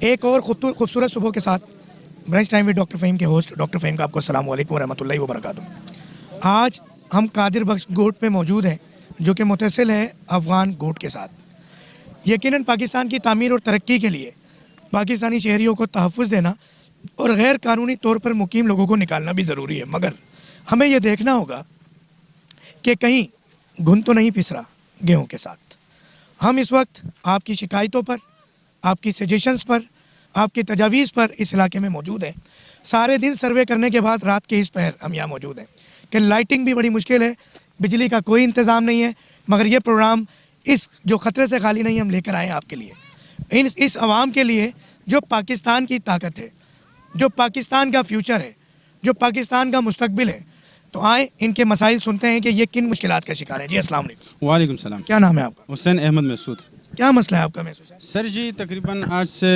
एक और खूबसूरत सुबह के साथ brunch time with doctor Faheem के होस्ट डॉक्टर फ़हीम का आपको अस्सलाम वालेकुम रहमतुल्लाहि व बरकातुहू। आज हम कादिर बख्श गोट पे मौजूद हैं जो कि मुतसिल है अफ़गान गोट के साथ। यकीनन पाकिस्तान की तामीर और तरक्की के लिए पाकिस्तानी शहरियों को तहफ़्फ़ुज़ देना और गैर कानूनी तौर पर मुकीम लोगों को निकालना भी ज़रूरी है, मगर हमें यह देखना होगा कि कहीं घुन तो नहीं पिस रहा गेहूँ के साथ। हम इस वक्त आपकी शिकायतों पर, आपकी सजेशंस पर, आपकी तजावीज़ पर इस इलाके में मौजूद हैं। सारे दिन सर्वे करने के बाद रात के इस पहर हम यहाँ मौजूद हैं कि लाइटिंग भी बड़ी मुश्किल है, बिजली का कोई इंतज़ाम नहीं है, मगर ये प्रोग्राम इस जो ख़तरे से खाली नहीं हम लेकर आए हैं आपके लिए, इस आवाम के लिए जो पाकिस्तान की ताकत है, जो पाकिस्तान का फ्यूचर है, जो पाकिस्तान का मुस्तकबिल है। तो आए इनके मसाइल सुनते हैं कि ये किन मुश्किलात का शिकार है। जी अस्सलाम वालेकुम। वालेकुम सलाम। क्या नाम है आपका? हुसैन अहमद महसूद। क्या मसला है आपका महसूस है? सर जी तकरीबन आज से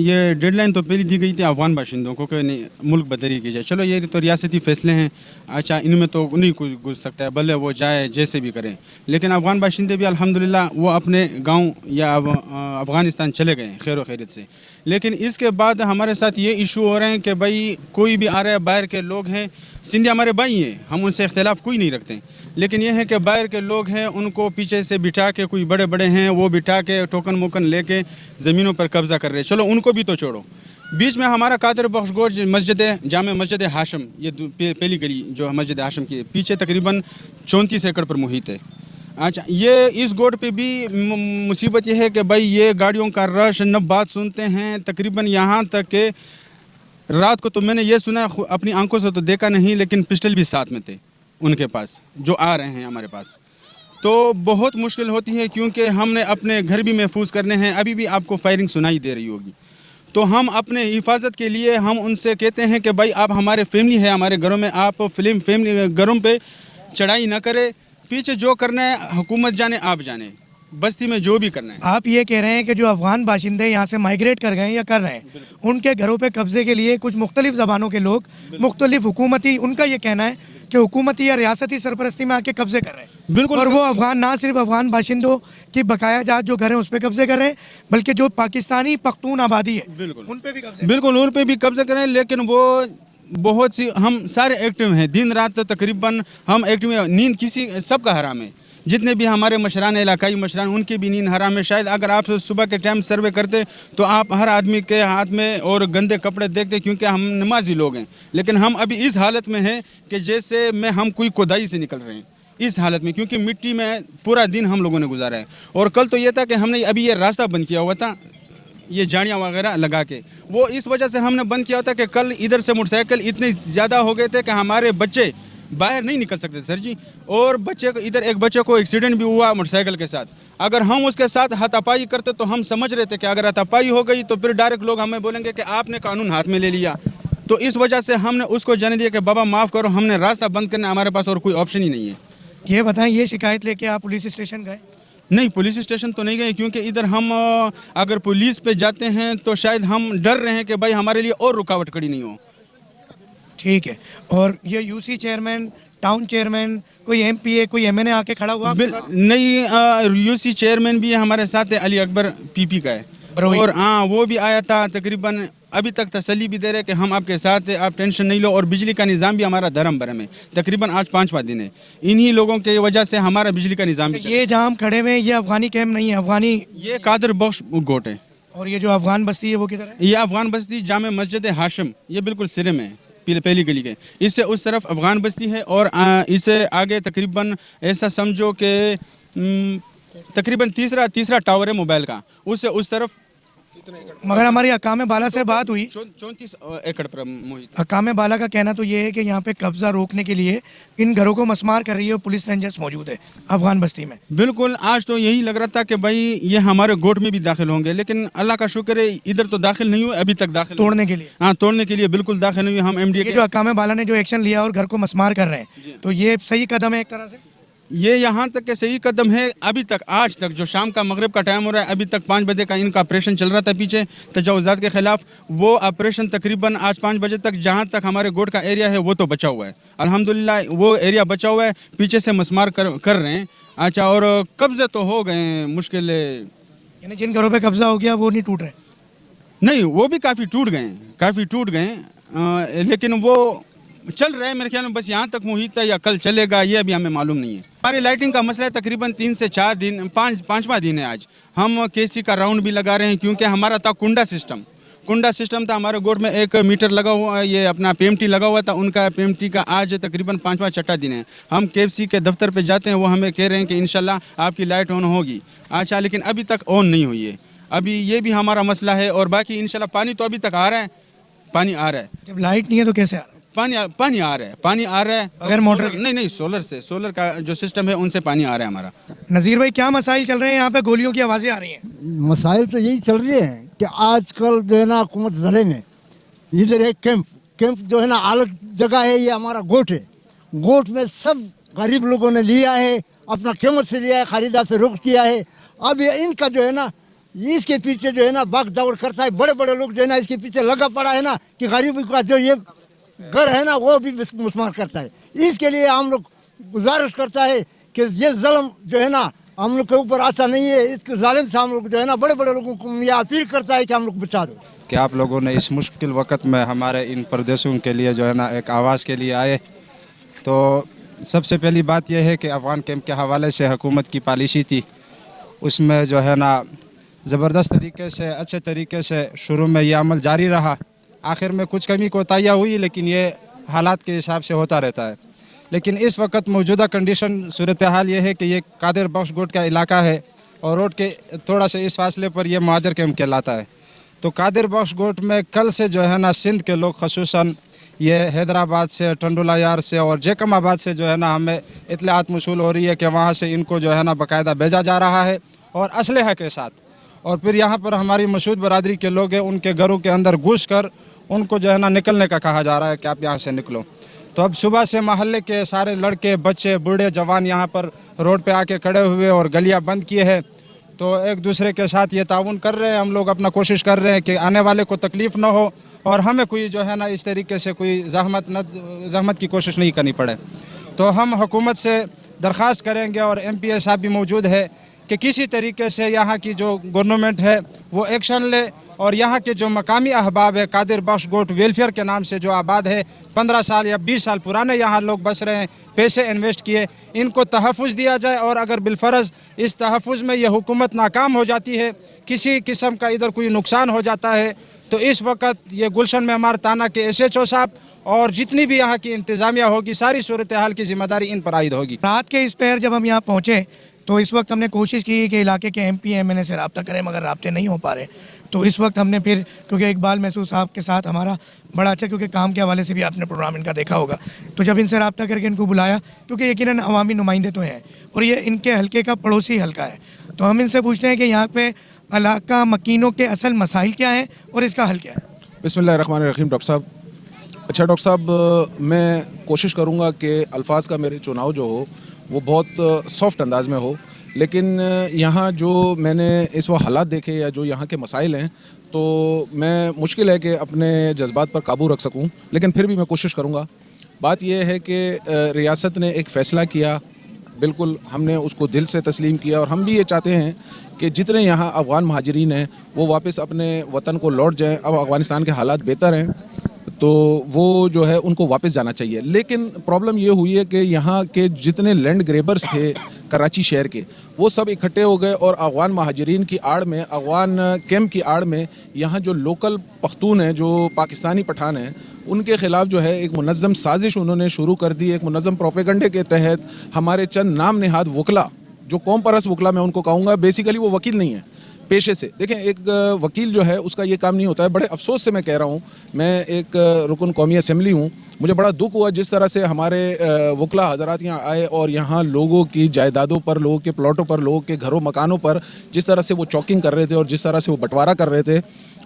ये डेडलाइन तो पहले दी गई थी अफगान बाशिंदों को कि मुल्क बदरी की जाए। चलो ये तो रियासती फ़ैसले हैं, अच्छा इनमें तो नहीं कुछ घुस सकता है, भले वो जाए जैसे भी करें। लेकिन अफगान बाशिंदे भी अल्हम्दुलिल्लाह वो अपने गांव या अफ़गानिस्तान चले गए खैर व खैरियत से। लेकिन इसके बाद हमारे साथ ये इशू हो रहे हैं कि भाई कोई भी आ रहा है, बाहर के लोग हैं, सिंधी हमारे भाई हैं, हम उनसे इख्तिलाफ़ कोई नहीं रखते, लेकिन यह है कि बाहर के लोग हैं उनको पीछे से बिठा के, कोई बड़े बड़े हैं वो बिठा के टोकन मोकन लेके ज़मीनों पर कब्ज़ा कर रहे हैं। चलो उनको भी तो छोड़ो, बीच में हमारा कादिर बख्श गोट मस्जिद जामे मस्जिद हाशम, ये पहली गली जो मस्जिद हाशम की पीछे तकरीबन 34 एकड़ पर मुहित है। अच्छा ये इस गोट पे भी मुसीबत यह है कि भाई ये गाड़ियों का रश न बात सुनते हैं, तकरीबन यहाँ तक कि रात को तो मैंने ये सुना, अपनी आंखों से तो देखा नहीं, लेकिन पिस्टल भी साथ में थे उनके पास जो आ रहे हैं हमारे पास। तो बहुत मुश्किल होती है क्योंकि हमने अपने घर भी महफूज करने हैं। अभी भी आपको फायरिंग सुनाई दे रही होगी, तो हम अपने हिफाजत के लिए हम उनसे कहते हैं कि भाई आप हमारे फैमिली है, हमारे घरों में आप फैमिली घरों पे चढ़ाई ना करें, पीछे जो करना है हुकूमत जाने, आप जाने, बस्ती में जो भी करना है। आप ये कह रहे हैं कि जो अफगान बाशिंदे यहाँ से माइग्रेट कर गए या कर रहे हैं, उनके घरों पे कब्जे के लिए कुछ मुख्तलिफ ज़बानों के लोग, मुख्तलिफ हुकूमती, उनका ये कहना है कि हुकूमती या रियासती सरपरस्ती में आके कब्जे कर रहे हैं। बिल्कुल। और वो अफगान ना सिर्फ अफगान बाशिंदों की बकाया जात जो घर हैं उस पर कब्जे कर रहे हैं, बल्कि जो पाकिस्तानी पख्तून आबादी है उन पर भी कब्जे, बिल्कुल उन पर भी कब्जे करें। लेकिन वो बहुत सी, हम सारे एक्टिव हैं, दिन रात तकरीबन हम एक्टिव हैं। नींद किसी सबका हराम है, जितने भी हमारे मशरान इलाकाई मशरान उनकी भी नींद हराम है। शायद अगर आप सुबह के टाइम सर्वे करते तो आप हर आदमी के हाथ में और गंदे कपड़े देखते, क्योंकि हम नमाजी लोग हैं। लेकिन हम अभी इस हालत में हैं कि जैसे में हम कोई खुदाई से निकल रहे हैं, इस हालत में, क्योंकि मिट्टी में पूरा दिन हम लोगों ने गुजारा है। और कल तो ये था कि हमने अभी ये रास्ता बंद किया हुआ था, ये जाड़ियाँ वगैरह लगा के, वो इस वजह से हमने बंद किया था कि कल इधर से मोटरसाइकिल इतने ज़्यादा हो गए थे कि हमारे बच्चे बाहर नहीं निकल सकते सर जी। और बच्चे को इधर एक बच्चे को एक्सीडेंट भी हुआ मोटरसाइकिल के साथ। अगर हम उसके साथ हाथापाई करते तो हम समझ रहे थे कि अगर हाथापाई हो गई तो फिर डायरेक्ट लोग हमें बोलेंगे कि आपने कानून हाथ में ले लिया। तो इस वजह से हमने उसको जाने दिया कि बाबा माफ़ करो, हमने रास्ता बंद करना, हमारे पास और कोई ऑप्शन ही नहीं है। ये बताएं, ये शिकायत लेके आप पुलिस स्टेशन गए? नहीं, पुलिस स्टेशन तो नहीं गए, क्योंकि इधर हम अगर पुलिस पे जाते हैं तो शायद हम डर रहे हैं कि भाई हमारे लिए और रुकावट खड़ी नहीं हो। ठीक है। और ये यूसी चेयरमैन, टाउन चेयरमैन, कोई एमपीए, कोई एमएनए आके खड़ा हुआ? नहीं, यूसी चेयरमैन भी हमारे साथ है, अली अकबर पीपी का है, और हाँ वो भी आया था। तकरीबन अभी तक तसल्ली भी दे रहे कि हम आपके साथ हैं, आप टेंशन नहीं लो। और बिजली का निज़ाम भी हमारा धर्म भरम है, तकरीबन आज 5वां दिन है। इन्हीं लोगों की वजह से हमारा बिजली का निज़ाम भी ये जहाँ हम खड़े हुए हैं ये अफगानी कैम्प नहीं है, अफगानी, ये कादिर बख्श गोट है। और ये जो अफगान बस्ती है वो किधर है? ये अफगान बस्ती जामे मस्जिद हाशम, ये बिल्कुल सिरे में है, पहली गली के। इससे उस तरफ अफगान बस्ती है, और इससे आगे तकरीबन ऐसा समझो कि तकरीबन तीसरा टावर है मोबाइल का, उससे उस तरफ। मगर हमारी अकाम बाला से बात हुई, 34 एकड़ पर मोहित। अकाम बाला का कहना तो ये है कि यहाँ पे कब्जा रोकने के लिए इन घरों को मस्मार कर रही है और पुलिस रेंजर्स मौजूद है अफगान बस्ती में। बिल्कुल, आज तो यही लग रहा था कि भाई ये हमारे गोट में भी दाखिल होंगे, लेकिन अल्लाह का शुक्र है इधर तो दाखिल नहीं हुए अभी तक। दाखिल तोड़ने के लिए? हाँ, तोड़ने के लिए बिल्कुल दाखिल नहीं हुए। हम एमडीए जो अकाम बाला ने जो एक्शन लिया और घर को मस्मार कर रहे हैं, तो ये सही कदम है एक तरह से? ये यहाँ तक के सही कदम है। अभी तक, आज तक जो शाम का मगरिब का टाइम हो रहा है, अभी तक 5 बजे का इनका ऑपरेशन चल रहा था पीछे तजावुज़ात के खिलाफ। वो ऑपरेशन तकरीबन आज 5 बजे तक, जहाँ तक हमारे गोट का एरिया है वो तो बचा हुआ है, अल्हम्दुलिल्लाह वो एरिया बचा हुआ है। पीछे से मस्मार कर रहे हैं। अच्छा, और कब्जे तो हो गए मुश्किल, यानी जिन घरों पे कब्जा हो गया वो नहीं टूट रहे? नहीं, वो भी काफ़ी टूट गए हैं, काफ़ी टूट गए हैं, लेकिन वो चल रहा है मेरे ख्याल में। बस यहाँ तक मुहित है या कल चलेगा ये अभी हमें मालूम नहीं है। हमारी लाइटिंग का मसला है, तकरीबन 3 से 4 दिन, पाँचवा दिन है आज। हम केसी का राउंड भी लगा रहे हैं, क्योंकि हमारा था कुंडा सिस्टम था हमारे गोड में। 1 मीटर लगा हुआ, ये अपना पीएमटी लगा हुआ था, उनका पीएमटी का आज तकरीबन 5वां छठा दिन है। हम केएफसी के दफ्तर पे जाते हैं, वो हमें कह रहे हैं कि इंशाल्लाह आपकी लाइट ऑन होगी। अच्छा, लेकिन अभी तक ऑन नहीं हुई है। अभी ये भी हमारा मसला है। और बाकी इंशाल्लाह पानी तो अभी तक आ रहा है, पानी आ रहा है। जब लाइट नहीं है तो कैसे आ रहा है? पानी आ रहा है बगैर मोटर के? नहीं, सोलर का जो सिस्टम है उनसे पानी आ रहा है हमारा। नज़ीर भाई, क्या मसाइल चल रहे हैं यहाँ पे? गोलियों की आवाज़ें आ रही हैं। मसाइल तो यही चल रहे हैं कि आजकल जो है ना हुकूमत ज़िले में इधर है कैंप जो है ना अलग जगह है, ये हमारा गोट है। गोट में सब गरीब लोगों ने लिया है, अपना कीमत से लिया है, खरीदार से रुख किया है। अब ये इनका जो है ना इसके पीछे जो है ना भाग दौड़ करता है, बड़े बड़े लोग जो है ना इसके पीछे लगा पड़ा है ना कि गरीब का जो ये घर है ना वो भी मुसलमान करता है। इसके लिए हम लोग गुजारिश करता है कि ये जुल्म जो है ना हम लोग के ऊपर आशा नहीं है, इसके जालिम से हम लोग जो है ना बड़े बड़े लोगों को यह अपील करता है कि हम लोग बचा दो। कि आप लोगों ने इस मुश्किल वक्त में हमारे इन परदेशों के लिए जो है ना एक आवाज़ के लिए आए। तो सबसे पहली बात यह है कि अफ़गान कैंप के हवाले से हुकूमत की पॉलिसी थी, उसमें जो है ना ज़बरदस्त तरीके से, अच्छे तरीके से शुरू में ये अमल जारी रहा। आखिर में कुछ कमी कोताहियाँ हुई, लेकिन ये हालात के हिसाब से होता रहता है। लेकिन इस वक्त मौजूदा कंडीशन सूरत हाल ये है कि ये कादिर बख्श गोट का इलाका है और रोड के थोड़ा से इस फासले पर यह महाजर कैंप कहलाता है। तो कादिर बख्श गोट में कल से जो है ना सिंध के लोग, खसूसन ये हैदराबाद से, टंडोला यार से और जैकमाबाद से जो है ना हमें इत्तलात मौसूल हो रही है कि वहाँ से इनको जो है ना बाकायदा भेजा जा रहा है और असलहा के साथ। और फिर यहाँ पर हमारी मसूद बरादरी के लोग हैं, उनके घरों के अंदर घुस कर उनको जो है ना निकलने का कहा जा रहा है कि आप यहाँ से निकलो। तो अब सुबह से महल्ले के सारे लड़के, बच्चे, बूढ़े, जवान यहाँ पर रोड पे आके खड़े हुए और गलियाँ बंद किए हैं। तो एक दूसरे के साथ ये ताउन कर रहे हैं, हम लोग अपना कोशिश कर रहे हैं कि आने वाले को तकलीफ़ ना हो और हमें कोई जो है ना इस तरीके से कोई जहमत की कोशिश नहीं करनी पड़े। तो हम हुकूमत से दरख्वास्त करेंगे और MPA साहब भी मौजूद है कि किसी तरीके से यहाँ की जो गवर्नमेंट है वो एक्शन ले और यहाँ के जो मकामी अहबाब है, कादिर बख्श गोट वेलफेयर के नाम से जो आबाद है, 15 साल या 20 साल पुराने यहाँ लोग बस रहे हैं, पैसे इन्वेस्ट किए, इनको तहफ़्फ़ुज़ दिया जाए। और अगर बिलफ़र्ज़ इस तहफ़्फ़ुज़ में ये हुकूमत नाकाम हो जाती है, किसी किस्म का इधर कोई नुकसान हो जाता है, तो इस वक्त ये गुलशन में हमारे थाना के SHO साहब और जितनी भी यहाँ की इंतज़ामिया होगी, सारी सूरत हाल की ज़िम्मेदारी इन पर आयद होगी। रात के इस पहर जब हम यहाँ पहुँचे तो इस वक्त हमने कोशिश की कि इलाके के MP MNA से रब्ता करें, मगर रब्ते नहीं हो पा रहे। तो इस वक्त हमने फिर, क्योंकि इकबाल महसूस साहब के साथ हमारा बड़ा अच्छा, क्योंकि काम के हवाले से भी आपने प्रोग्राम इनका देखा होगा, तो जब इनसे रब्ता करके इनको बुलाया, क्योंकि यकीनन अवामी नुमाइंदे तो हैं और ये इनके हल्के का पड़ोसी हल्का है, तो हम इनसे पूछते हैं कि यहाँ पे इलाका मकीनों के असल मसाइल क्या हैं और इसका हल क्या है। बिस्मिल्लाहिर्रहमानिर्रहीम। डॉक्टर साहब, अच्छा डॉक्टर साहब, मैं कोशिश करूँगा कि अल्फाज का मेरे चुनाव जो हो वो बहुत सॉफ्ट अंदाज में हो, लेकिन यहाँ जो मैंने इस वक्त हालात देखे या जो यहाँ के मसाइल हैं, तो मैं मुश्किल है कि अपने जज्बात पर काबू रख सकूँ, लेकिन फिर भी मैं कोशिश करूँगा। बात यह है कि रियासत ने एक फ़ैसला किया, बिल्कुल हमने उसको दिल से तस्लीम किया और हम भी ये चाहते हैं कि जितने यहाँ अफ़गान महाजरीन हैं वो वापस अपने वतन को लौट जाएँ। अब अफ़गानिस्तान के हालात बेहतर हैं तो वो जो है उनको वापस जाना चाहिए। लेकिन प्रॉब्लम ये हुई है कि यहाँ के जितने लैंड ग्रेबर्स थे कराची शहर के, वो सब इकट्ठे हो गए और अफ़गान महाजरीन की आड़ में, अफ़गान कैंप की आड़ में यहाँ जो लोकल पख्तून हैं, जो पाकिस्तानी पठान हैं, उनके ख़िलाफ़ जो है एक मुनज़्ज़म साजिश उन्होंने शुरू कर दी। एक मुनज़्ज़म प्रोपेगंडे के तहत हमारे चंद नाम नेहाद वकला, जो कौम परस्त वकला मैं उनको कहूँगा, बेसिकली वो वकील नहीं है पेशे से। देखें, एक वकील जो है उसका ये काम नहीं होता है। बड़े अफसोस से मैं कह रहा हूँ, मैं एक रुकन कौमी असम्बली हूँ, मुझे बड़ा दुख हुआ जिस तरह से हमारे वकला हजरात यहाँ आए और यहाँ लोगों की जायदादों पर, लोगों के प्लॉटों पर, लोगों के घरों मकानों पर जिस तरह से वो चौकिंग कर रहे थे और जिस तरह से वो बंटवारा कर रहे थे,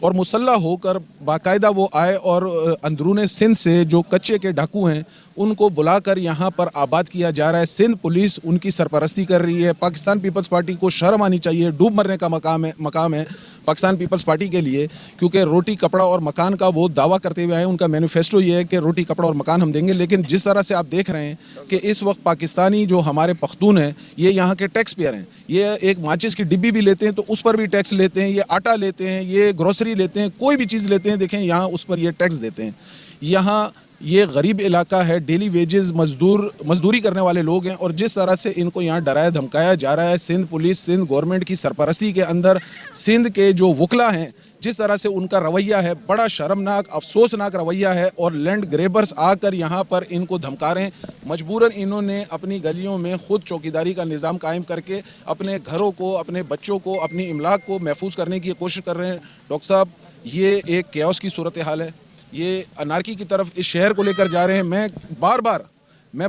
और मुसल्ला होकर बाकायदा वो आए और अंदरून सिंध से जो कच्चे के डाकू हैं उनको बुलाकर यहाँ पर आबाद किया जा रहा है। सिंध पुलिस उनकी सरपरस्ती कर रही है। पाकिस्तान पीपल्स पार्टी को शर्म आनी चाहिए, डूब मरने का मकाम है। पाकिस्तान पीपल्स पार्टी के लिए, क्योंकि रोटी कपड़ा और मकान का वो दावा करते हुए आए। उनका मैनिफेस्टो ये है कि रोटी कपड़ा और मकान हम देंगे। लेकिन जिस तरह से आप देख रहे हैं कि इस वक्त पाकिस्तानी जो हमारे पख्तून हैं, ये यहाँ के टैक्स पेयर हैं। ये एक माचिस की डिब्बी भी लेते हैं तो उस पर भी टैक्स लेते हैं, ये आटा लेते हैं, ये ग्रोसरी लेते हैं, कोई भी चीज़ लेते हैं, देखें यहाँ उस पर ये टैक्स देते हैं। यहाँ ये गरीब इलाका है, डेली वेजेस मजदूरी करने वाले लोग हैं, और जिस तरह से इनको यहाँ डराया धमकाया जा रहा है, सिंध पुलिस, सिंध गवर्नमेंट की सरपरस्ती के अंदर सिंध के जो वकला हैं, जिस तरह से उनका रवैया है, बड़ा शर्मनाक अफसोसनाक रवैया है। और लैंड ग्रेबर्स आकर यहाँ पर इनको धमका रहे हैं। मजबूरन इन्होंने अपनी गलियों में खुद चौकीदारी का निज़ाम कायम करके अपने घरों को, अपने बच्चों को, अपनी इमलाक को महफूज करने की कोशिश कर रहे हैं। डॉक्टर साहब, ये एक कैओस की सूरत हाल है, ये अनारकी की तरफ इस शहर को लेकर जा रहे हैं। मैं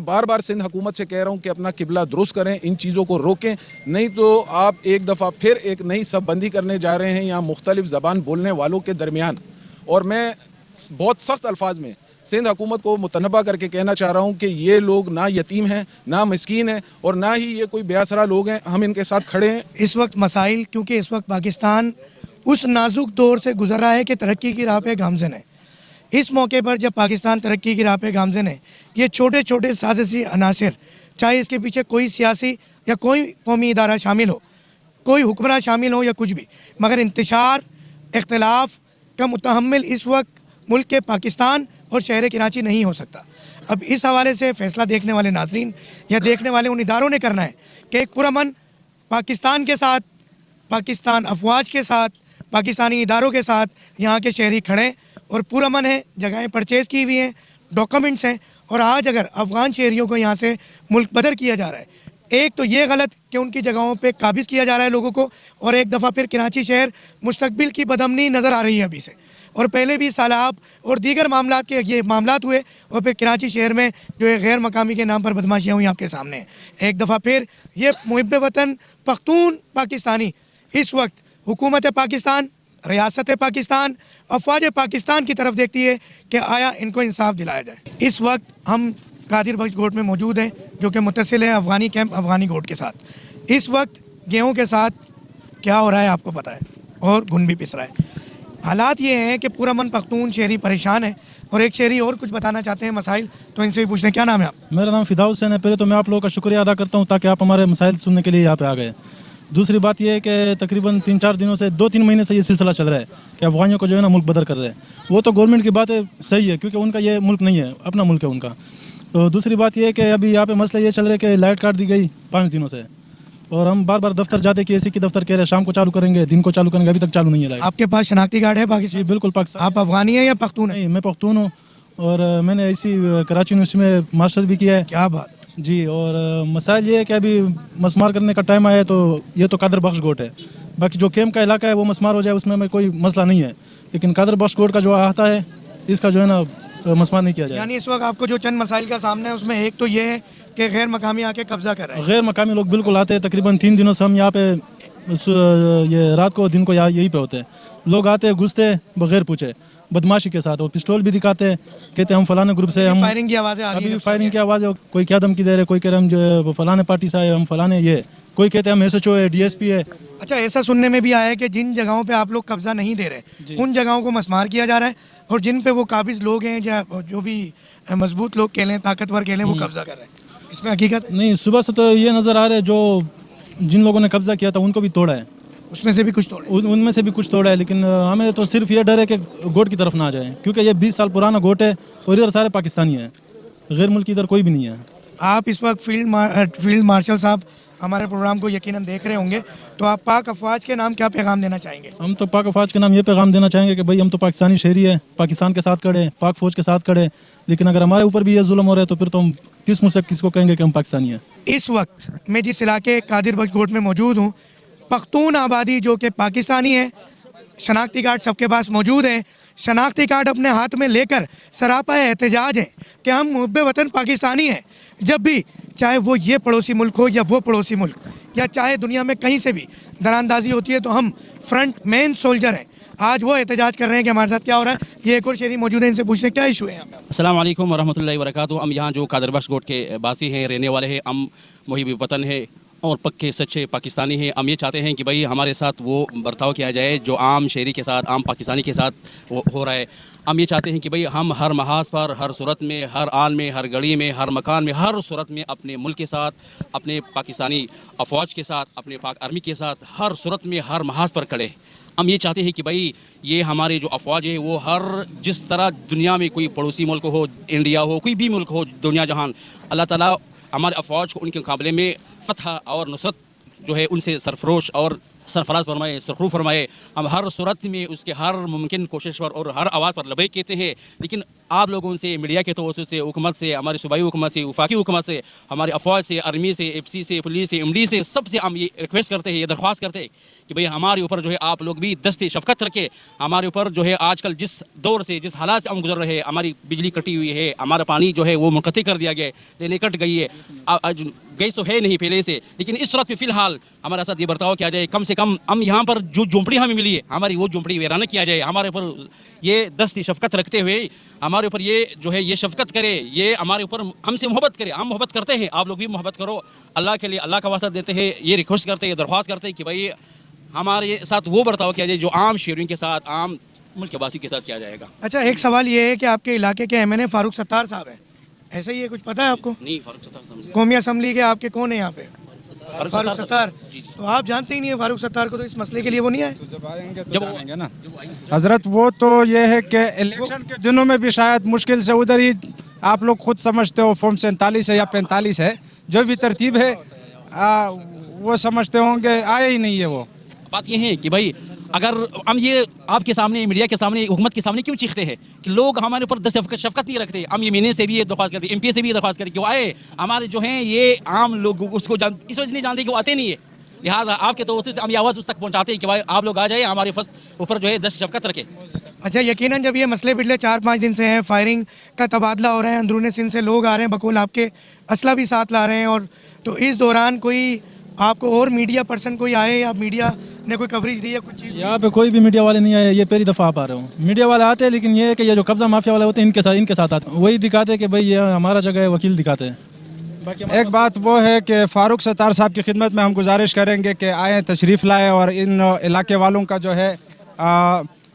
बार बार सिंध हुकूमत से कह रहा हूँ कि अपना किबला दुरुस्त करें, इन चीज़ों को रोकें, नहीं तो आप एक दफ़ा फिर एक नई सबबंदी करने जा रहे हैं यहाँ मुख्तलिफ ज़बान बोलने वालों के दरमियान। और मैं बहुत सख्त अल्फाज में सिंध हुकूमत को मुतनबा करके कहना चाह रहा हूँ कि ये लोग ना यतीम हैं, ना मिस्कीन हैं, और ना ही ये कोई बेआसरा लोग हैं। हम इनके साथ खड़े हैं। इस वक्त मसाइल, क्योंकि इस वक्त पाकिस्तान उस नाजुक दौर से गुजर रहा है कि तरक्की की राह पे गामज़न है। इस मौके पर जब पाकिस्तान तरक्की की राह पे गामज़न है, ये छोटे छोटे साजिशी अनासर, चाहे इसके पीछे कोई सियासी या कोई कौमी इदारा शामिल हो, कोई हुक्मरान शामिल हो या कुछ भी, मगर इंतशार इख्तिलाफ का मुतहम्मिल इस वक्त मुल्क के पाकिस्तान और शहर कराची नहीं हो सकता। अब इस हवाले से फ़ैसला देखने वाले नाजरीन या देखने वाले उन इदारों ने करना है कि एक पुरअमन पाकिस्तान के साथ, पाकिस्तान अफवाज के साथ, पाकिस्तानी इदारों के साथ यहाँ के शहरी खड़े और पुरअमन है, जगहें परचेज़ की हुई हैं, डॉक्यूमेंट्स हैं। और आज अगर अफ़गान शहरियों को यहाँ से मुल्क बदर किया जा रहा है, एक तो ये गलत कि उनकी जगहों पे काबिज़ किया जा रहा है लोगों को, और एक दफ़ा फिर कराची शहर मुस्तकबिल की बदअमनी नज़र आ रही है अभी से। और पहले भी सालाब और दीगर मामलात के ये मामलात हुए, और फिर कराची शहर में जो है गैर मकामी के नाम पर बदमाशियाँ हुई आपके सामने हैं। एक दफ़ा फिर ये मुहिब्बे वतन पख्तून पाकिस्तानी इस वक्त हुकूमत पाकिस्तान, रियासत पाकिस्तान, अफवाज पाकिस्तान की तरफ देखती है कि आया इनको इंसाफ दिलाया जाए। इस वक्त हम कादिर बख्श गोट में मौजूद हैं, जो कि मुत्तसिल है अफ़गानी कैंप अफ़गानी गोट के साथ। इस वक्त गेहूँ के साथ क्या हो रहा है आपको पता है, और घुन भी पिस रहा है। हालात ये हैं कि पुरअमन पख्तून शहरी परेशान है, और एक शहरी और कुछ बताना चाहते हैं मसाइल, तो इनसे भी पूछते हैं। क्या नाम है आप? मेरा नाम फ़िदा हुसैन है। पहले तो मैं आप लोगों का शुक्रिया अदा करता हूँ ताकि आप हमारे मसाइल सुनने के लिए यहाँ पे आ गए। दूसरी बात यह है कि तकरीबन 3-4 दिनों से 2-3 महीने से ये सिलसिला चल रहा है कि अफगानियों को जो है ना मुल्क बदर कर रहे हैं। वो तो गवर्नमेंट की बात है, सही है, क्योंकि उनका ये मुल्क नहीं है, अपना मुल्क है उनका। तो दूसरी बात यह है कि अभी यहाँ पे मसला ये चल रहा है कि लाइट काट दी गई 5 दिनों से, और हम बार बार दफ्तर जाते कि ऐसी की दफ्तर कह रहे हैं शाम को चालू करेंगे, दिन को चालू करेंगे, अभी तक चालू नहीं है लाइट। आपके पास शनाख्ती कार्ड है पाकिस्तान? जी बिल्कुल पाकिस्तान। आप अफगानी हैं या पख्तून हैं? नहीं, मैं पख्तून हूँ, और मैंने इसी कराची यूनिवर्सिटी में मास्टर भी किया है। क्या बात जी। और मसाइल ये है कि अभी मसमार करने का टाइम आया है, तो ये तो कादर बख्श गोट है। बाकी जो कैंप का इलाका है वो मसमार हो जाए, उसमें हमें कोई मसला नहीं है, लेकिन कादर बख्श गोट का जो आता है इसका जो है ना मसमार नहीं किया जाए। यानी इस वक्त आपको जो चंद मसाइल का सामना है, उसमें एक तो ये है कि गैर मकामी आके कब्जा कर रहे हैं। गैर मकामी लोग बिल्कुल आते हैं। तकरीबन 3 दिनों से हम यहाँ पे ये रात को दिन को यहाँ यहीं पे होते हैं। लोग आते हैं, घुसते बगैर पूछे, बदमाशी के साथ, और पिस्टल भी दिखाते हैं, कहते हैं हम फलाने ग्रुप से, हम फायरिंग की आवाज़ें आ रही अभी हैं। फायरिंग की आवाज़ है, कोई क्या धमकी दे रहे, कोई कह रहे हम जो फलाने पार्टी से आए, हम फलाने ये, कोई कहते हैं हम SHO है, DSP है। अच्छा, ऐसा सुनने में भी आया है कि जिन जगहों पे आप लोग कब्जा नहीं दे रहे, उन जगहों को मसमार किया जा रहा है, और जिन पे वो काबिज लोग हैं या जो भी मजबूत लोग कह लें, ताकतवर कह लें, वो कब्जा कर रहे हैं। इसमें हकीकत नहीं, सुबह से तो ये नज़र आ रहा है जो जिन लोगों ने कब्जा किया था उनको भी तोड़ा है, उसमें से भी कुछ तोड़े, उनमें से भी कुछ तोड़ा है। लेकिन हमें तो सिर्फ ये डर है कि गोट की तरफ ना आ जाए, क्योंकि ये 20 साल पुराना गोट है, और इधर सारे पाकिस्तानी हैं, गैर मुल्की इधर कोई भी नहीं है। आप इस वक्त फील्ड मार्शल साहब हमारे प्रोग्राम को यकीनन देख रहे होंगे, तो आप पाक अफवाज के नाम क्या पैगाम देना चाहेंगे? हम तो पाक अफवाज के नाम ये पैगाम देना चाहेंगे कि भाई हम तो पाकिस्तानी शहरी है, पाकिस्तान के साथ खड़े हैं, पाक फौज के साथ खड़े हैं, लेकिन अगर हमारे ऊपर भी ये जुल्म हो रहा है तो फिर तो हम किस मुँह से किसको कहेंगे कि हम पाकिस्तानी हैं। इस वक्त मैं जिस इलाके कादिर बख्श गोट में मौजूद हूँ, पख्तून आबादी जो कि पाकिस्तानी है, शनाख्ती कार्ड सबके पास मौजूद हैं, शनाख्ती कार्ड अपने हाथ में लेकर सरापा एहतजाज है कि हम मुहब्बे वतन पाकिस्तानी हैं। जब भी चाहे वो ये पड़ोसी मुल्क हो या वो पड़ोसी मुल्क, या चाहे दुनिया में कहीं से भी दरानदाजी होती है, तो हम फ्रंट मेन सोल्जर हैं। आज वो एहतजाज कर रहे हैं कि हमारे साथ क्या हो रहा है। ये एक और शहरी मौजूद है, इनसे पूछते हैं क्या इशू है यहाँ पे। अस्सलाम वालेकुम वरहमतुल्लाहि वबरकातुहू। हम यहाँ जो कादर बख्श गोट के बासी हैं, रहने वाले हैं, हम मुहिब वतन है, और पक्के सच्चे पाकिस्तानी हैं। हम ये चाहते हैं कि भाई हमारे साथ वो बर्ताव किया जाए जो आम शहरी के साथ, आम पाकिस्तानी के साथ हो रहा है। हम ये चाहते हैं कि भाई हम हर महाज पर, हर सूरत में, हर आन में, हर गली में, हर मकान में, हर सूरत में अपने मुल्क के साथ, अपने पाकिस्तानी अफवाज के साथ, अपने पाक आर्मी के साथ हर सूरत में, हर महाज पर खड़े। हम ये चाहते हैं कि भाई ये हमारे जो अफवाज है वो हर जिस तरह दुनिया में कोई पड़ोसी मुल्क हो, इंडिया हो, कोई भी मुल्क हो दुनिया जहान, अल्लाह ताला हमारे अफवाज को उनके मुकाबले में फतह और नुसरत जो है उनसे सरफरोश और सरफराज फरमाए, सरखरू फरमाए। हम हर सूरत में उसके हर मुमकिन कोशिश पर और हर आवाज़ पर लबैक कहते हैं। लेकिन आप लोगों से, मीडिया के तवज्जुह से, हुकूमत से, हमारी सूबाई हुकूमत से, वफाकी हुकूमत से, हमारे अफवाज से, आर्मी से, एफसी से, पुलिस से, एमडी से, सबसे हम ये रिक्वेस्ट करते हैं, ये दरख्वास्त करते हैं कि भाई हमारे ऊपर जो है आप लोग भी दस्ते शफकत रखे। हमारे ऊपर जो है आजकल जिस दौर से, जिस हालात से हम गुजर रहे हैं, हमारी बिजली कटी हुई है, हमारा पानी जो है वो मुनक़ती कर दिया गया है, लेने कट गई है, गैस तो है नहीं पहले से, लेकिन इस सूरत में फ़िलहाल हमारे साथ ये बर्ताव किया जाए। कम से कम हम यहाँ पर जो झोंपड़ी हमें मिली है, हमारी वो झोंपड़ी वीराना किया जाए। हमारे ऊपर ये दस्ती शफकत रखते हुए हमारे ऊपर ये जो है ये शफकत करे, ये हमारे ऊपर हमसे मोहब्बत करे। हम मोहब्बत करते हैं, आप लोग भी मोहब्बत करो। अल्लाह के लिए अल्लाह का वास्ता देते हैं, ये रिक्वेस्ट करते हैं, दरख्वास्त करते हैं कि भाई हमारे साथ वो बर्ताव किया जाए जो आम शहरियों के साथ, आम मुल्क वासी के साथ किया जाएगा। अच्छा, एक सवाल ये है कि आपके इलाके के एमएनए फारूक सत्तार साहब हैं, ऐसा ही है, कुछ पता है आपको? नहीं, फारूक सत्तार साहब कौमी असम्बली के आपके कौन है यहाँ पे? फारूक सत्तार। जी, जी। तो आप जानते ही नहीं है फारूक सत्तार को, तो इस मसले के लिए वो नहीं आए? जब आएंगे तो जानेंगे ना हजरत। वो तो ये है कि इलेक्शन के दिनों में भी शायद मुश्किल से उधर ही, आप लोग खुद समझते हो, फॉर्म 47 है या 45 है, जो भी तरतीब है वो समझते होंगे, आए ही नहीं है वो। बात यह है कि भाई अगर हम ये आपके सामने, मीडिया के सामने, हुकूमत के सामने क्यों चीखते हैं कि लोग हमारे ऊपर शफकत नहीं रखते। हम ये महीने से भी ये दरख्वास्त करते, एमपी से भी ये दरख्वास्त करते कि वो आए। हमारे जो हैं ये आम लोग उसको इस वजह नहीं जानते कि वो आते नहीं है। लिहाजा आपके तो से हम ये आवाज़ उस तक पहुँचाते हैं कि भाई आप लोग आ जाए, हमारे ऊपर जो है दस्त शफकत रखे। अच्छा, यकीनन जब ये मसले पिछले 4-5 दिन से हैं, फायरिंग का तबादला हो रहा है, अंदरूनी सिंध से लोग आ रहे हैं, बकौल आपके असला भी साथ ला रहे हैं, और तो इस दौरान कोई आपको और मीडिया पर्सन कोई आए या मीडिया ने कोई कवरेज दी है कुछ चीज़? यहाँ पे कोई भी मीडिया वाले नहीं आए, ये पहली दफ़ा आप आ रहे हो। मीडिया वाले आते हैं, लेकिन ये है कि ये जो कब्जा माफिया वाले होते हैं इनके साथ आते हैं, वही दिखाते हैं कि भाई ये हमारा जगह है, वकील दिखाते हैं। एक बात वो है कि फ़ारूक सत्तार साहब की खिदमत में हम गुजारिश करेंगे कि आएँ, तशरीफ़ लाएँ और इन इलाके वालों का जो है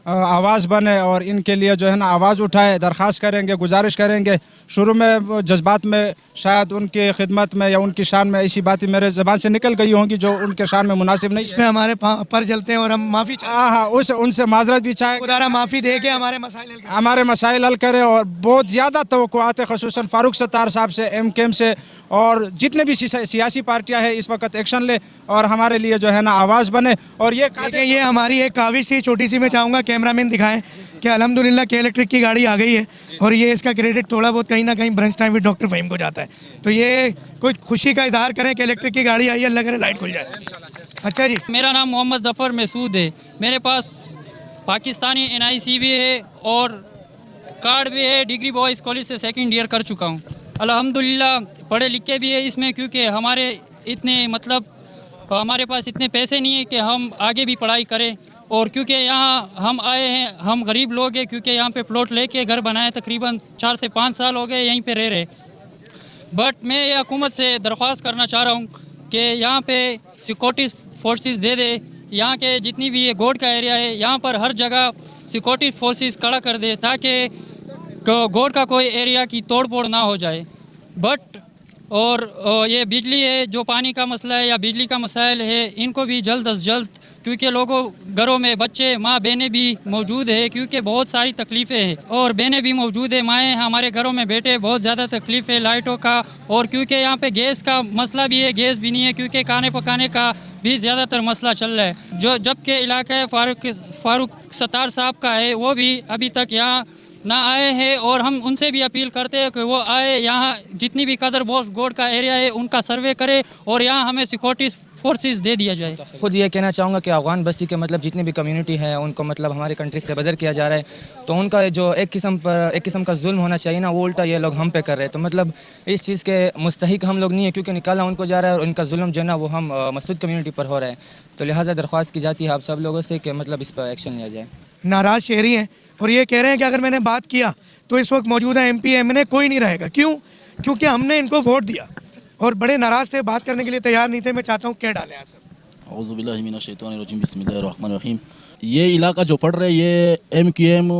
आवाज़ बने और इनके लिए जो है ना आवाज़ उठाए। दरख्वास्त करेंगे, गुजारिश करेंगे। शुरू में जज्बात में शायद उनकी खिदमत में या उनकी शान में ऐसी बातें मेरे ज़बान से निकल गई होंगी जो उनके शान में मुनासिब नहीं। इसमें हमारे पर जलते हैं और हम माफ़ी चाहें। हाँ, उनसे माजरत भी चाहें, खुदारा माफ़ी दे के हमारे मसाइल हल करें। और बहुत ज़्यादा तवक्कुआत है ख़ुसूसन फ़ारूक सत्तार साहब से, एमकेएम से, और जितने भी सियासी पार्टियाँ हैं इस वक्त एक्शन ले और हमारे लिए जो है ना आवाज़ बने। और ये हमारी एक काविश थी छोटी सी, मैं चाहूँगा कैमरामैन दिखाएं कि अल्हम्दुलिल्लाह के इलेक्ट्रिक की गाड़ी आ गई है, और ये इसका क्रेडिट थोड़ा बहुत कहीं ना कहीं brunch time with doctor Faheem को जाता है। तो ये कोई खुशी का इजहार करें कि इलेक्ट्रिक की गाड़ी आई है, अल्लाह करे लाइट खुल जाए। अच्छा जी, मेरा नाम मोहम्मद ज़फ़र मसूद है। मेरे पास पाकिस्तानी NIC भी है और कार्ड भी है। डिग्री बॉयज़ कॉलेज से 2nd ईयर कर चुका हूँ अल्हम्दुलिल्लाह। पढ़े लिखे भी है इसमें, क्योंकि हमारे पास इतने पैसे नहीं है कि हम आगे भी पढ़ाई करें। और क्योंकि यहाँ हम आए हैं, हम गरीब लोग हैं, क्योंकि यहाँ पे प्लॉट लेके घर बनाए, तकरीबन 4 से 5 साल हो गए यहीं पे रह रहे। बट मैं ये हुकूमत से दरख्वास्त करना चाह रहा हूँ कि यहाँ पे सिक्योरिटी फोर्सेस दे दे। यहाँ के जितनी भी ये गोड का एरिया है, यहाँ पर हर जगह सिक्योरिटी फोर्सेस खड़ा कर दे, ताकि गोड का कोई एरिया की तोड़ फोड़ ना हो जाए। बट और ये बिजली है, जो पानी का मसला है या बिजली का मसाइल है, इनको भी जल्द अज जल्द, क्योंकि लोगों घरों में बच्चे, माँ बहनें भी मौजूद है, क्योंकि बहुत सारी तकलीफ़ें हैं, और बहनें भी मौजूद है, माएँ हमारे घरों में बैठे, बहुत ज़्यादा तकलीफ़ है लाइटों का। और क्योंकि यहाँ पे गैस का मसला भी है, गैस भी नहीं है, क्योंकि खाने पकाने का भी ज़्यादातर मसला चल रहा है। जो जबकि इलाका है फारूक सत्तार साहब का है, वो भी अभी तक यहाँ ना आए हैं, और हम उनसे भी अपील करते हैं कि वो आए, यहाँ जितनी भी कदर बोश गोड का एरिया है उनका सर्वे करे, और यहाँ हमें सिक्योरिटी फोर्सेस दे दिया जाए। खुद ये कहना चाहूँगा कि अफगान बस्ती के जितनी भी कम्युनिटी है उनको हमारी कंट्री से बदर किया जा रहा है, तो उनका जो एक किस्म का जुल्म होना चाहिए ना, वो उल्टा ये लोग हम पे कर रहे हैं। तो इस चीज़ के मुस्तहिक हम लोग नहीं है, क्योंकि निकाला उनको जा रहा है और उनका जुल्म जो है ना वो हम मसूद कम्युनिटी पर हो रहा है। तो लिहाजा दरख्वास्त की जाती है आप सब लोगों से कि इस पर एक्शन लिया जाए। नाराज़ शहरी हैं और ये कह रहे हैं कि अगर मैंने बात किया तो इस वक्त मौजूदा MP MNA कोई नहीं रहेगा। क्यों? क्योंकि हमने इनको वोट दिया। और बड़े नाराज़ थे, बात करने के लिए तैयार नहीं थे। मैं चाहता हूँ क्या डालें आप सब। औज़ुबिल्लाहिमिनश्शैतानिर्रजीम, बिस्मिल्लाहिर्रहमानिर्रहीम। ये इलाका जो पड़ रहा है ये MQM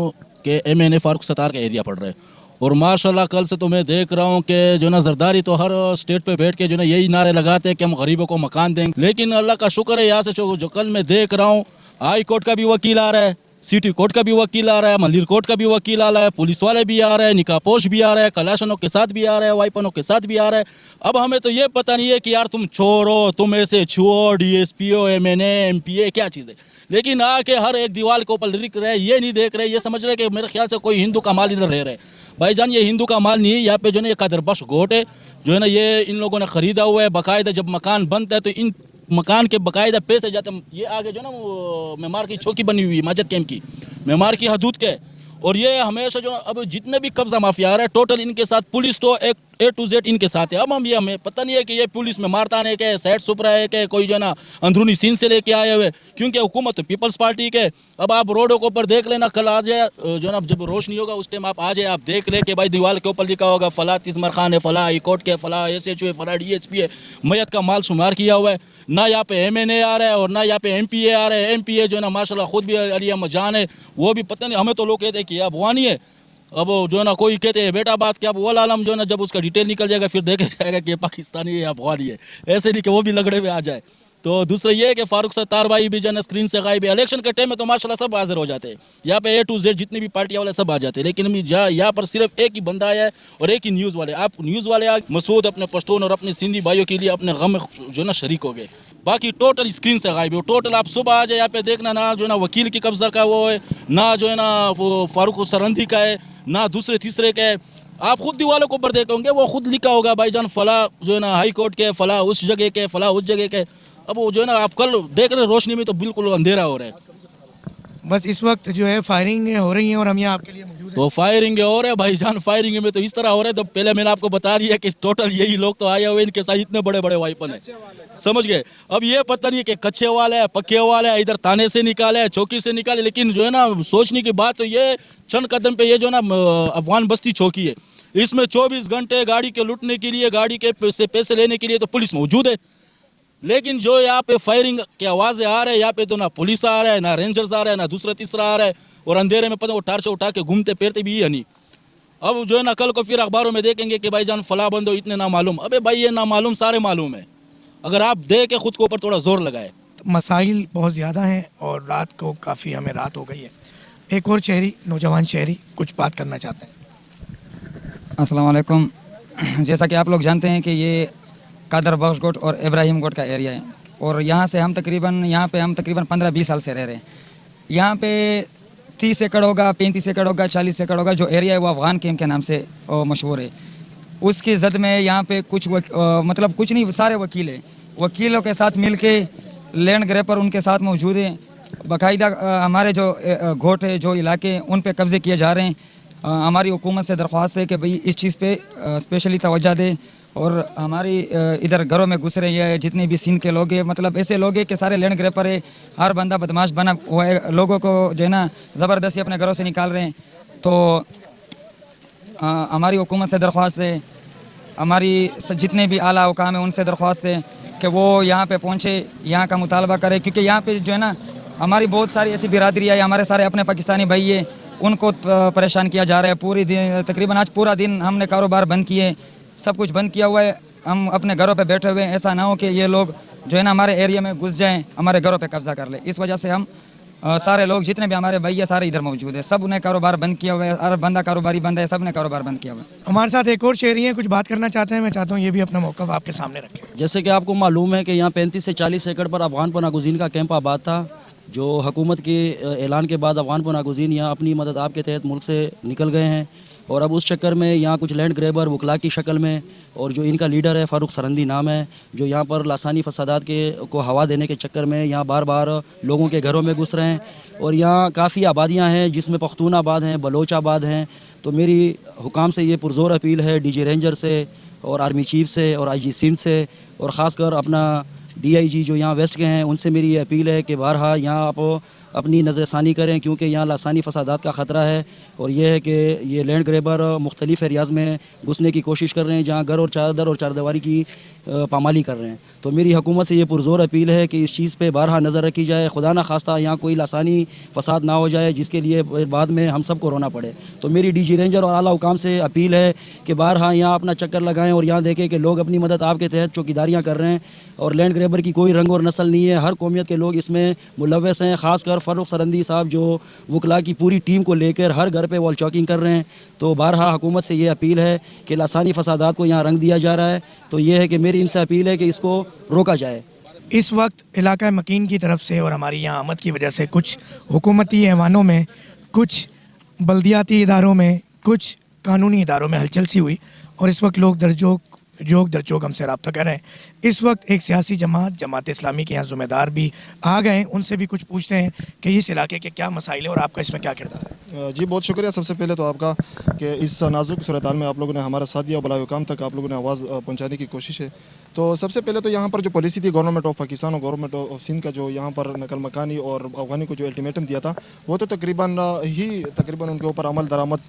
के MNA फारूक सत्तार का एरिया पड़ रहा है। और माशाल्लाह कल से तो मैं देख रहा हूँ कि जो ना जरदारी तो हर स्टेट पे बैठ के जो ना यही नारे लगाते हैं कि हम गरीबों को मकान देंगे। लेकिन अल्लाह का शुक्र है यहाँ से जो कल मैं देख रहा हूँ, हाई कोर्ट का भी वकील आ रहा है, सिटी कोर्ट का भी वकील आ रहा है, मंदिर कोर्ट का भी वकील आ रहा है, पुलिस वाले भी आ रहे हैं, निकापोश भी आ रहे हैं, कलाशनों के साथ भी आ रहे हैं, वाइपनों के साथ भी आ रहे हैं। अब हमें तो ये पता नहीं है कि यार तुम चोर हो, तुम ऐसे छुओ, DSP हो, MNA MPA क्या चीज़ है। लेकिन आके हर एक दीवार के ऊपर लिख रहे, ये नहीं देख रहे, ये समझ रहे कि मेरे ख्याल से कोई हिंदू का माल इधर रह रहे। भाईजान ये हिंदू का माल नहीं है, यहाँ पे जो है ये कादर बख्श गोट है, जो है ना ये इन लोगों ने ख़रीदा हुआ है बाकायदा। जब मकान बनता है तो इन मकान के बाकायदा पैसे जाते हैं। ये आगे जो ना वो मेमार की चौकी बनी हुई है, माजद कैंप की, मेमार की हदूद के। और ये हमेशा जो अब जितने भी कब्जा माफिया आ रहे हैं टोटल इनके साथ, पुलिस तो एक A to Z इनके साथ है। अब हमें पता नहीं है कि ये पुलिस में मारतान है कि सेट सुपरा है कि कोई जो ना अंदरूनी सीन से लेके आए हुए, क्योंकि हुकूमत तो पीपल्स पार्टी के। अब आप रोडों के ऊपर देख लेना, कल आ जाए जो ना जब रोशनी होगा उस टाइम आप आ जाए, आप देख ले कि भाई दीवार के ऊपर लिखा होगा फला तिस्मर खान है, फला हाई कोर्ट के, फला SHO है, फला DSP है। मैयत का माल शुमार किया हुआ है। ना यहाँ पे MNA आ रहा है और ना यहाँ पे MPA आ रहा है। MPA जो है ना माशाल्लाह खुद भी अली अहमद जान है, वो भी पता नहीं, हमें तो लोग कहते हैं कि अब वानी है। अब जो है ना कोई कहते हैं बेटा बात क्या, अब वो आलम जो है ना जब उसका डिटेल निकल जाएगा फिर देखा जाएगा कि ये पाकिस्तानी है या अफगानी है। ऐसे नहीं कि वो भी लगड़े में आ जाए। तो दूसरा ये है कि फारूक सत्तार भाई भी जो है स्क्रीन से गायब है। इलेक्शन के टाइम में तो माशाल्लाह सब हाजिर हो जाते हैं, यहाँ पे A to Z जितनी भी पार्टियाँ वाले सब आ जाते हैं। लेकिन यहाँ पर सिर्फ एक ही बंदा आया है और एक ही न्यूज़ वाले। आप न्यूज़ वाले आज मसूद अपने पश्तून और अपने सिंधी भाइयों के लिए अपने गम जो है ना शरीक हो गए, बाकी टोटल स्क्रीन से गायब है। टोटल आप सुबह आ जाए यहाँ पे देखना, ना जो है ना वकील की कब्जा का वो है, ना जो है ना वो फारूक सरंदी का है, ना दूसरे तीसरे का है। आप खुद दीवारों के ऊपर देखोगे वो खुद लिखा होगा भाईजान फला जो है ना हाई कोर्ट के, फला उस जगह के, फला उस जगह के। अब वो जो है ना आप कल देख रहे रोशनी में तो बिल्कुल अंधेरा हो रहा है। बस इस वक्त जो है फायरिंग हो रही है और हम यहाँ आपके लिए मौजूद हैं। तो फायरिंग हो रहा है भाईजान, फायरिंग में तो इस तरह हो रहा है। तो पहले मैंने आपको बता दिया कि टोटल यही लोग तो आए हुए, इनके साथ इतने बड़े बड़े वाइपन है, समझ गए। अब ये पता नहीं कि कच्चे वाले है, पक्के वाले है, इधर ताने से निकाले है, चौकी से निकाले। लेकिन जो है ना सोचने की बात तो ये चंद कदम पे ये जो ना अफगान बस्ती चौकी है, इसमें 24 घंटे गाड़ी के लूटने के लिए, गाड़ी के पैसे लेने के लिए तो पुलिस मौजूद है। लेकिन जो यहाँ पे फायरिंग की आवाज़ें आ रहे हैं, यहाँ पे तो ना पुलिस आ रहा है, ना रेंजर्स आ रहे हैं, ना दूसरा तीसरा आ रहा है। और अंधेरे में पता वो टार्च उठा के घूमते फिरते भी है नहीं। अब जो है ना कल को फिर अखबारों में देखेंगे कि भाईजान फला बंदो इतने ना मालूम। अबे भाई ये ना मालूम सारे मालूम है, अगर आप दे के खुद के ऊपर थोड़ा जोर लगाए। मसाइल बहुत ज़्यादा हैं और रात को काफ़ी हमें रात हो गई है। एक और शहरी, नौजवान शहरी कुछ बात करना चाहते हैं। अस्सलाम वालेकुम। जैसा कि आप लोग जानते हैं कि ये कादर बख्श गोट और इब्राहिम गोट का एरिया है और यहाँ पे हम तकरीबन 15-20 साल से रह रहे हैं। यहाँ पे 30 एकड़ होगा, 35 एकड़ होगा, 40 एकड़ होगा। जो एरिया है वो अफगान कैंप के नाम से मशहूर है। उसकी जद में यहाँ पे मतलब कुछ नहीं, सारे वकील हैं, वकीलों के साथ मिल के लैंड ग्रैपर उनके साथ मौजूद हैं। बाकायदा हमारे जो गोट है, जो इलाके, उन पे कब्ज़े किए जा रहे हैं। हमारी हुकूमत से दरख्वास्त है कि भाई इस चीज़ पे स्पेशली तवज्जो दे और हमारी इधर घरों में घुस रही है जितने भी सिंध के लोग हैं, मतलब ऐसे लोग हैं कि सारे लैंड ग्रैपर है, हर बंदा बदमाश बना हुआ है, लोगों को जो है ना ज़बरदस्ती अपने घरों से निकाल रहे हैं। तो हमारी हुकूमत से दरख्वास्त है, हमारी जितने भी आला हुकाम है उनसे दरख्वास्त है कि वो यहाँ पे पहुँचे, यहाँ का मुतालबा करे। क्योंकि यहाँ पे जो है ना हमारी बहुत सारी ऐसी बिरादरी है, हमारे सारे अपने पाकिस्तानी भाई है, उनको परेशान किया जा रहा है। पूरी दिन तकरीबन आज पूरा दिन हमने कारोबार बंद किए, सब कुछ बंद किया हुआ है, हम अपने घरों पे बैठे हुए हैं। ऐसा ना हो कि ये लोग जो है ना हमारे एरिया में घुस जाएं, हमारे घरों पे कब्जा कर ले। इस वजह से हम सारे लोग जितने भी हमारे भाई है सारे इधर मौजूद है, सब ने कारोबार बंद किया हुआ है, हर बंदा कारोबारी बंद है, सब ने कारोबार बंद किया हुआ है। हमारे साथ एक और शहरी हैं, कुछ बात करना चाहते हैं। मैं चाहता हूँ ये भी अपना मौक़िफ़ आपके सामने रखें। जैसे कि आपको मालूम है कि यहाँ 35 से 40 एकड़ पर अफगान पनागुज़ीन का कैंप आबाद था। जो हुकूमत के ऐलान के बाद अफगान पनागुज़ीन यहाँ अपनी मदद आप के तहत मुल्क से निकल गए हैं और अब उस चक्कर में यहाँ कुछ लैंड ग्रैबर वकला की शक्ल में, और जो इनका लीडर है फारूक सरंदी नाम है, जो यहाँ पर लासानी फसादात को हवा देने के चक्कर में यहाँ बार बार लोगों के घरों में घुस रहे हैं। और यहाँ काफ़ी आबादियाँ हैं जिसमें पख्तून आबाद हैं, बलोच आबाद हैं। तो मेरी हुकाम से ये पुरज़ोर अपील है, DG रेंजर से और आर्मी चीफ से और IG सिंध से और ख़ासकर अपना DIG जो यहाँ वेस्ट के हैं उनसे मेरी ये अपील है कि बारहा यहाँ आप अपनी नज़रसानी करें, क्योंकि यहाँ लासानी फसादात का ख़तरा है। और यह है कि ये लैंड ग्रेबर मुख्तलिफ़ एरियाज़ में घुसने की कोशिश कर रहे हैं जहाँ घर और चारदीवारी की पामाली कर रहे हैं। तो मेरी हुकूमत से ये पुरज़ोर अपील है कि इस चीज़ पे बारहा नज़र रखी जाए, खुदा न खास्ता यहाँ कोई लासानी फसाद ना हो जाए जिसके लिए बाद में हम सबको रोना पड़े। तो मेरी DG रेंजर और आला हुकाम से अपील है कि बारहा यहाँ अपना चक्कर लगाएं और यहाँ देखें कि लोग अपनी मदद आपके तहत चौकीदारियाँ कर रहे हैं। और लैंड ग्रेबर की कोई रंग और नस्ल नहीं है, हर कौमियत के लोग इसमें मुलव्वस हैं। ख़ासकर फ़ारूक सरंदी साहब जो वकला की पूरी टीम को लेकर हर घर पे वॉल चॉकिंग कर रहे हैं। तो बारहा हुकूमत से ये अपील है कि लासानी फसादात को यहाँ रंग दिया जा रहा है। तो ये है कि मेरी इनसे अपील है कि इसको रोका जाए। इस वक्त इलाका मकीन की तरफ से और हमारी यहाँ आमद की वजह से कुछ हुकूमती ऐवानों में, कुछ बल्दियाती इदारों में, कुछ कानूनी इदारों में हलचल सी हुई और इस वक्त लोग दरजोक हमसे रब्ता कर रहे हैं। इस वक्त एक सियासी जमात इस्लामी के यहाँ ज़िम्मेदार भी आ गए हैं, उनसे भी कुछ पूछते हैं कि इस इलाके के क्या मसाइल हैं और आपका इसमें क्या किरदार है। जी बहुत शुक्रिया सबसे पहले तो आपका कि इस नाजुक सूरत-हाल में आप लोगों ने हमारा साथ दिया और बलाए हुकाम तक आप लोगों ने आवाज़ पहुंचाने की कोशिश है। तो सबसे पहले तो यहाँ पर जो पॉलिसी थी गवर्नमेंट ऑफ पाकिस्तान और गवर्नमेंट ऑफ सिंध का जो यहाँ पर नकल मकानी और अफगानी को जो अल्टीमेटम दिया था वो तो तकरीबन उनके ऊपर अमल दरामद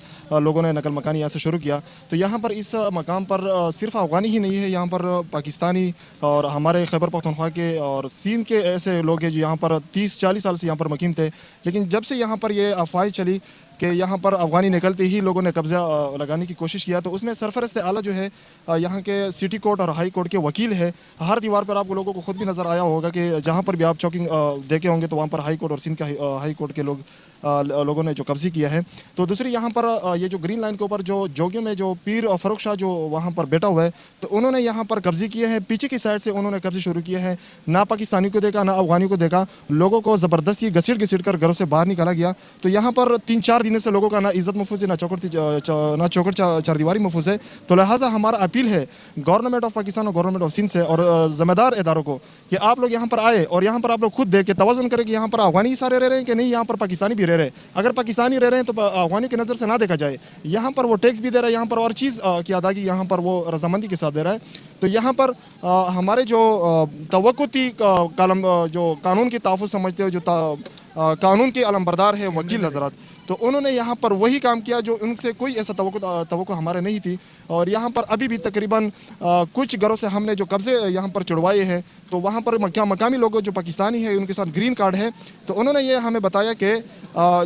लोगों ने नकल मकानी यहाँ से शुरू किया। तो यहाँ पर इस मकाम पर सिर्फ अफगानी ही नहीं है, यहाँ पर पाकिस्तानी और हमारे खैबर पख्तूनख्वा के और सिंध के ऐसे लोग हैं जो यहाँ पर 30-40 साल से यहाँ पर मुकीम थे। लेकिन जब से यहाँ पर ये अफवाह चली कि यहाँ पर अफगानी निकलते ही लोगों ने कब्ज़ा लगाने की कोशिश किया, तो उसमें सरफरस्त आला जो है यहाँ के सिटी कोर्ट और हाई कोर्ट के वकील है। हर दीवार पर आपको लोगों को खुद भी नज़र आया होगा कि जहाँ पर भी आप चौकिंग देखे होंगे तो वहाँ पर हाई कोर्ट और सिंध का हाई कोर्ट के लोगों ने जो कब्ज़ी किया है। तो दूसरी यहाँ पर ये जो ग्रीन लाइन के ऊपर जो जोगियों में जो पीर और फ़रूख शाह जो वहाँ पर बैठा हुआ है, तो उन्होंने यहाँ पर कब्ज़े किए हैं। पीछे की साइड से उन्होंने कब्ज़े शुरू किए हैं, ना पाकिस्तानी को देखा ना अफगानी को देखा, लोगों को ज़बरदस्ती घसीट कर घरों से बाहर निकाला गया। तो यहाँ पर 3-4 दिन से लोगों का ना इज़्ज़त महफूज है, ना चौकट चारदीवारी महफूज है। तो लिहाजा हमारा अपील है गवर्नमेंट ऑफ पाकिस्तान और गवर्नमेंट ऑफ सिंध से और ज़िम्मेदार इदारों को कि आप लोग यहाँ पर आए और यहाँ पर आप लोग खुद देख के तवज़ुन करें कि यहाँ पर अफगानी ही सारे रह रहे हैं कि नहीं, यहाँ पर पाकिस्तानी भी रह रहे हैं। अगर पाकिस्तानी रह रहे हैं तो अफगानी की नज़र से ना देखा जाए। यहाँ पर वो टैक्स भी दे रहा है, यहाँ पर और चीज़ की अदायगी यहाँ पर वो रजामंदी के साथ दे रहा है। तो यहाँ पर हमारे जो तवक्को थी जो कानून की तहफ़्फ़ुज़ समझते हो, जो कानून के अलमबरदार है वकील हज़रात, तो उन्होंने यहाँ पर वही काम किया जो उनसे कोई ऐसा तवक्को हमारे नहीं थी। और यहाँ पर अभी भी तकरीबन कुछ घरों से हमने जो कब्ज़े यहाँ पर चढ़वाए हैं, तो वहाँ पर मकामी लोग जो पाकिस्तानी है उनके साथ ग्रीन कार्ड है, तो उन्होंने ये हमें बताया कि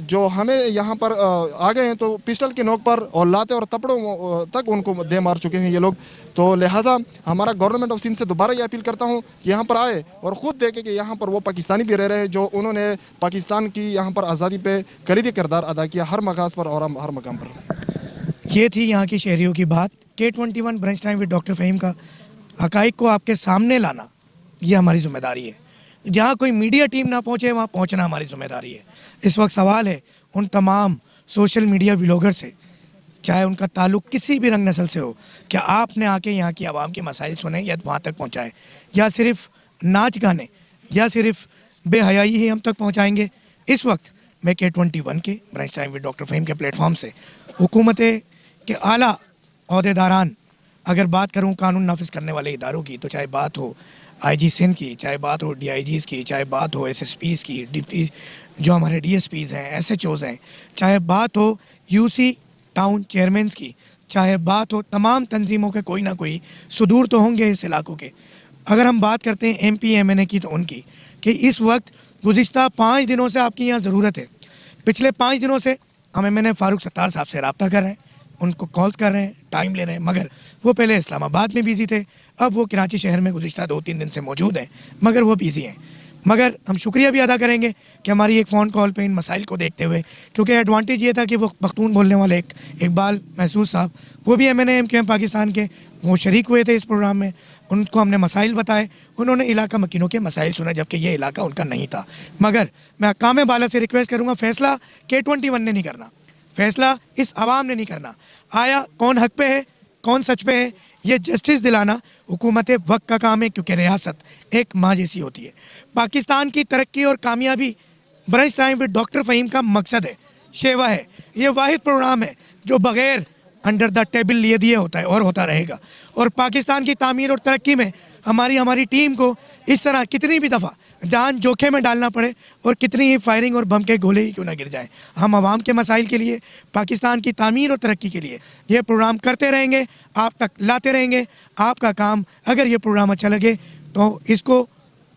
जो हमें यहाँ पर आ गए हैं तो पिस्टल की नोक पर और लाते और तपड़ों तक उनको दे मार चुके हैं ये लोग। तो लिहाजा हमारा गवर्नमेंट ऑफ सिंध से दोबारा ये अपील करता हूँ कि यहाँ पर आए और ख़ुद देखें कि यहाँ पर वो पाकिस्तानी भी रह रहे हैं जो उन्होंने पाकिस्तान की यहाँ पर आज़ादी पे कलीदी किरदार अदा किया हर मकास पर और हर मकाम पर। ये थी यहाँ की शहरियों की बात। K21 brunch time with doctor Faheem का हक़ाइक़ को आपके सामने लाना ये हमारी ज़िम्मेदारी है। जहाँ कोई मीडिया टीम ना पहुँचे वहाँ पहुँचना हमारी ज़िम्मेदारी है। इस वक्त सवाल है उन तमाम सोशल मीडिया व्लॉगर से, चाहे उनका ताल्लुक़ किसी भी रंग नस्ल से हो, क्या आपने आके यहाँ की आवाम के मसाइल सुने या वहाँ तक पहुँचाएँ, या सिर्फ नाच गाने या सिर्फ बेहयाई ही हम तक पहुँचाएँगे। इस वक्त मैं K21 के brunch time with doctor Faheem के प्लेटफॉर्म से हुकूमत के आला अहदेदारान, अगर बात करूँ कानून नाफिज करने वाले इदारों की, तो चाहे बात हो IG सिंध की, चाहे बात हो DIGs की, चाहे बात हो SSPs की, डिप्टी जो हमारे DSPs हैं, SHOs हैं, चाहे बात हो UC टाउन चेयरमैन्स की, चाहे बात हो तमाम तंजीमों के कोई ना कोई सुदूर तो होंगे इस इलाकों के। अगर हम बात करते हैं MP MNA की, तो उनकी कि इस वक्त गुज़िश्ता 5 दिनों से आपकी यहाँ ज़रूरत है। पिछले 5 दिनों से हम MNA फ़ारूक सत्तार साहब से रब्ता कर रहे हैं, उनको कॉल्स कर रहे हैं, टाइम ले रहे हैं, मगर वो पहले इस्लामाबाद में बिज़ी थे, अब वो कराची शहर में गुज़िश्ता 2-3 दिन से मौजूद हैं, मगर वो बिज़ी हैं। मगर हम शुक्रिया भी अदा करेंगे कि हमारी एक फ़ोन कॉल पे इन मसाइल को देखते हुए, क्योंकि एडवांटेज ये था कि वो पख्तून बोलने वाले इकबाल महसूस साहब, वो भी MNA MQM पाकिस्तान के, वो शरीक हुए थे इस प्रोग्राम में। उनको हमने मसाइल बताए, उन्होंने इलाका मकीनों के मसाइल सुना, जबकि ये इलाका उनका नहीं था। मगर मैं हकाम बाला से रिक्वेस्ट करूँगा, फ़ैसला K21 ने नहीं करना, फ़ैसला इस आवाम ने नहीं करना। आया कौन हक पे है, कौन सच पे है, ये जस्टिस दिलाना हुकूमत वक्त का काम है, क्योंकि रियासत एक माँ जैसी होती है। पाकिस्तान की तरक्की और कामयाबी brunch time with doctor Faheem का मकसद है, शेवा है। ये वाहिद प्रोग्राम है जो बग़ैर अंडर द टेबल लिए दिए होता है और होता रहेगा। और पाकिस्तान की तामीर और तरक्की में हमारी टीम को इस तरह कितनी भी दफ़ा जान जोखिम में डालना पड़े और कितनी ही फायरिंग और बम के गोले ही क्यों ना गिर जाएं, हम आवाम के मसाइल के लिए, पाकिस्तान की तामीर और तरक्की के लिए ये प्रोग्राम करते रहेंगे, आप तक लाते रहेंगे। आपका काम, अगर ये प्रोग्राम अच्छा लगे तो इसको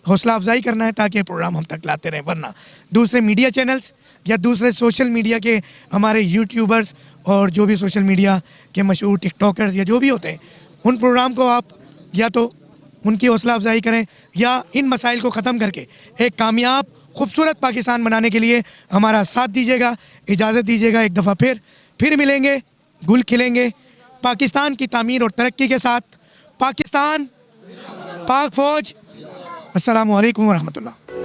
हौसला अफजाई करना है ताकि ये प्रोग्राम हम तक लाते रहें, वरना दूसरे मीडिया चैनल्स या दूसरे सोशल मीडिया के हमारे यूट्यूबर्स और जो भी सोशल मीडिया के मशहूर टिकटॉकर्स या जो भी होते हैं, उन प्रोग्राम को आप या तो उनकी हौसला अफजाई करें या इन मसाइल को ख़त्म करके एक कामयाब खूबसूरत पाकिस्तान बनाने के लिए हमारा साथ दीजिएगा। इजाज़त दीजिएगा, एक दफ़ा फिर मिलेंगे, गुल खिलेंगे पाकिस्तान की तामीर और तरक्की के साथ। पाकिस्तान, पाक फ़ौज, अस्सलामु अलैकुम व रहमतुल्लाह।